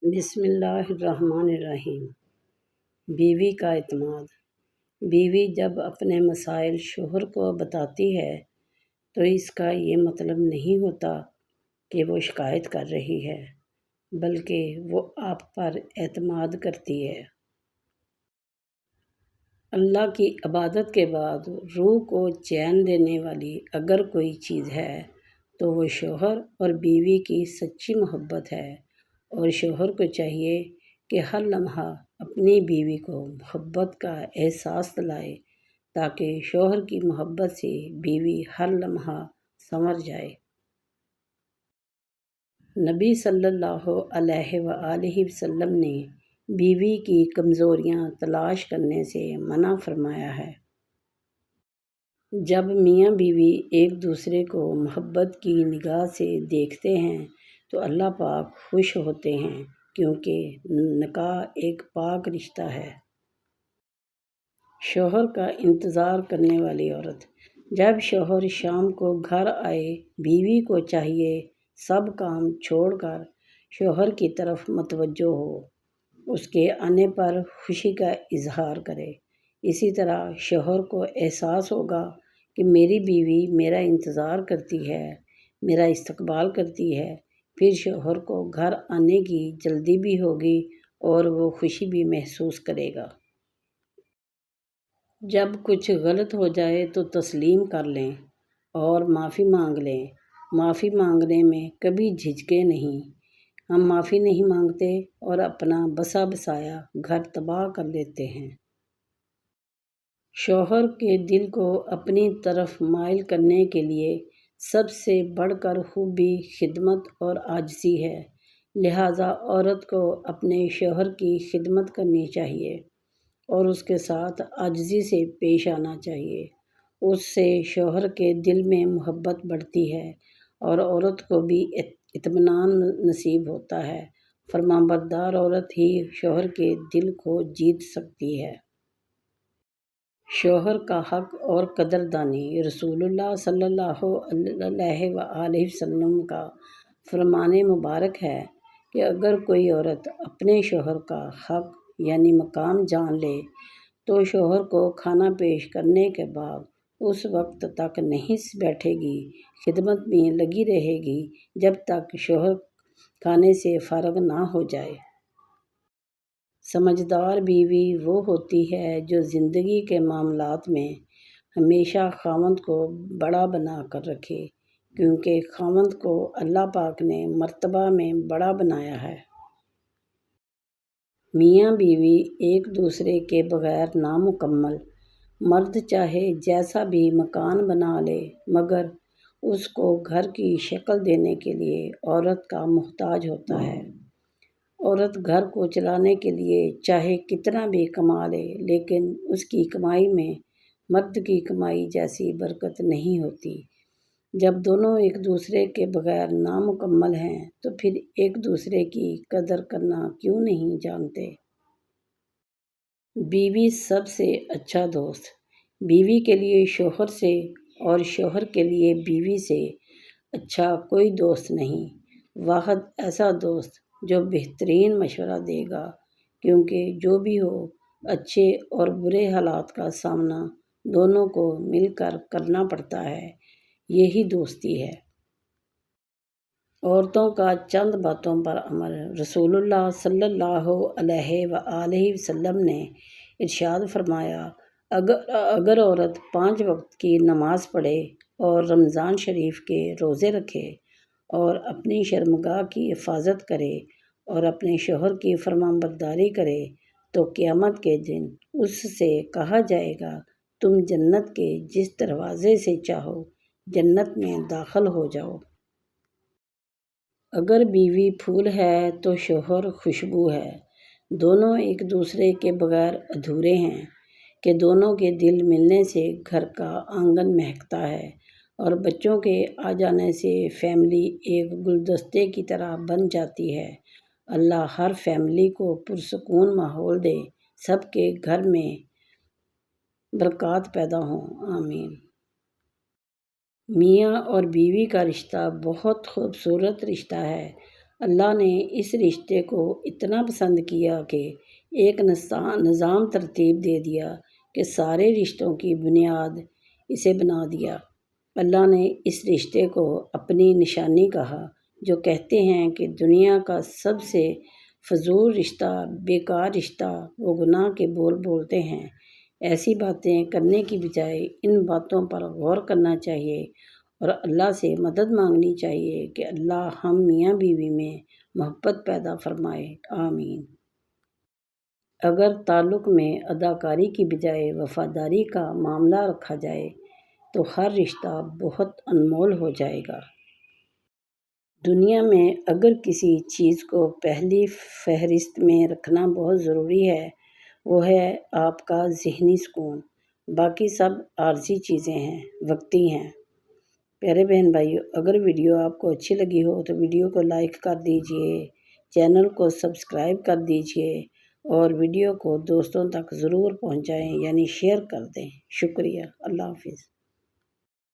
بسم اللہ الرحمن الرحیم۔ بیوی کا اعتماد۔ بیوی جب اپنے مسائل شوہر کو بتاتی ہے تو اس کا یہ مطلب نہیں ہوتا کہ وہ شکایت کر رہی ہے، بلکہ وہ آپ پر اعتماد کرتی ہے۔ اللہ کی عبادت کے بعد روح کو چین دینے والی اگر کوئی چیز ہے تو وہ شوہر اور بیوی کی سچی محبت ہے، اور شوہر کو چاہیے کہ ہر لمحہ اپنی بیوی کو محبت کا احساس دلائے تاکہ شوہر کی محبت سے بیوی ہر لمحہ سنور جائے۔ نبی صلی اللہ علیہ وآلہ وسلم نے بیوی کی کمزوریاں تلاش کرنے سے منع فرمایا ہے۔ جب میاں بیوی ایک دوسرے کو محبت کی نگاہ سے دیکھتے ہیں تو اللہ پاک خوش ہوتے ہیں، کیونکہ نکاح ایک پاک رشتہ ہے۔ شوہر کا انتظار کرنے والی عورت۔ جب شوہر شام کو گھر آئے، بیوی کو چاہیے سب کام چھوڑ کر شوہر کی طرف متوجہ ہو، اس کے آنے پر خوشی کا اظہار کرے۔ اسی طرح شوہر کو احساس ہوگا کہ میری بیوی میرا انتظار کرتی ہے، میرا استقبال کرتی ہے، پھر شوہر کو گھر آنے کی جلدی بھی ہوگی اور وہ خوشی بھی محسوس کرے گا۔ جب کچھ غلط ہو جائے تو تسلیم کر لیں اور معافی مانگ لیں۔ معافی مانگنے میں کبھی جھجکیں نہیں۔ ہم معافی نہیں مانگتے اور اپنا بسا بسایا گھر تباہ کر دیتے ہیں۔ شوہر کے دل کو اپنی طرف مائل کرنے کے لیے سب سے بڑھ کر خوبی خدمت اور عاجزی ہے، لہٰذا عورت کو اپنے شوہر کی خدمت کرنی چاہیے اور اس کے ساتھ عاجزی سے پیش آنا چاہیے۔ اس سے شوہر کے دل میں محبت بڑھتی ہے اور عورت کو بھی اطمینان نصیب ہوتا ہے۔ فرمانبردار عورت ہی شوہر کے دل کو جیت سکتی ہے۔ شوہر کا حق اور قدردانی۔ رسول اللہ صلی اللہ علیہ وآلہ وسلم کا فرمان مبارک ہے کہ اگر کوئی عورت اپنے شوہر کا حق یعنی مقام جان لے تو شوہر کو کھانا پیش کرنے کے بعد اس وقت تک نہیں بیٹھے گی، خدمت میں لگی رہے گی جب تک شوہر کھانے سے فارغ نہ ہو جائے۔ سمجھدار بیوی وہ ہوتی ہے جو زندگی کے معاملات میں ہمیشہ خاوند کو بڑا بنا کر رکھے، کیونکہ خاوند کو اللہ پاک نے مرتبہ میں بڑا بنایا ہے۔ میاں بیوی ایک دوسرے کے بغیر نامکمل۔ مرد چاہے جیسا بھی مکان بنا لے مگر اس کو گھر کی شکل دینے کے لیے عورت کا محتاج ہوتا ہے۔ عورت گھر کو چلانے کے لیے چاہے کتنا بھی کما لے لیکن اس کی کمائی میں مرد کی کمائی جیسی برکت نہیں ہوتی۔ جب دونوں ایک دوسرے کے بغیر نامکمل ہیں تو پھر ایک دوسرے کی قدر کرنا کیوں نہیں جانتے۔ بیوی سب سے اچھا دوست۔ بیوی کے لیے شوہر سے اور شوہر کے لیے بیوی سے اچھا کوئی دوست نہیں۔ واحد ایسا دوست جو بہترین مشورہ دے گا، کیونکہ جو بھی ہو اچھے اور برے حالات کا سامنا دونوں کو مل کر کرنا پڑتا ہے، یہی دوستی ہے۔ عورتوں کا چند باتوں پر عمل۔ رسول اللہ صلی اللہ علیہ وآلہ وسلم نے ارشاد فرمایا، اگر عورت 5 وقت کی نماز پڑھے اور رمضان شریف کے روزے رکھے اور اپنی شرمگاہ کی حفاظت کرے اور اپنے شوہر کی فرمانبرداری کرے تو قیامت کے دن اس سے کہا جائے گا تم جنت کے جس دروازے سے چاہو جنت میں داخل ہو جاؤ۔ اگر بیوی پھول ہے تو شوہر خوشبو ہے۔ دونوں ایک دوسرے کے بغیر ادھورے ہیں کہ دونوں کے دل ملنے سے گھر کا آنگن مہکتا ہے اور بچوں کے آ جانے سے فیملی ایک گلدستے کی طرح بن جاتی ہے۔ اللہ ہر فیملی کو پرسکون ماحول دے، سب کے گھر میں برکات پیدا ہوں، آمین۔ میاں اور بیوی کا رشتہ بہت خوبصورت رشتہ ہے۔ اللہ نے اس رشتے کو اتنا پسند کیا کہ ایک نظام ترتیب دے دیا کہ سارے رشتوں کی بنیاد اسے بنا دیا۔ اللہ نے اس رشتے کو اپنی نشانی کہا، جو کہتے ہیں کہ دنیا کا سب سے فضول رشتہ، بیکار رشتہ، وہ گناہ کے بول بولتے ہیں۔ ایسی باتیں کرنے کی بجائے ان باتوں پر غور کرنا چاہیے اور اللہ سے مدد مانگنی چاہیے کہ اللہ ہم میاں بیوی میں محبت پیدا فرمائے، آمین۔ اگر تعلق میں اداکاری کی بجائے وفاداری کا معاملہ رکھا جائے تو ہر رشتہ بہت انمول ہو جائے گا۔ دنیا میں اگر کسی چیز کو پہلی فہرست میں رکھنا بہت ضروری ہے، وہ ہے آپ کا ذہنی سکون۔ باقی سب عارضی چیزیں ہیں، وقتی ہیں۔ پیارے بہن بھائیو، اگر ویڈیو آپ کو اچھی لگی ہو تو ویڈیو کو لائک کر دیجئے، چینل کو سبسکرائب کر دیجئے اور ویڈیو کو دوستوں تک ضرور پہنچائیں، یعنی شیئر کر دیں۔ شکریہ، اللہ حافظ۔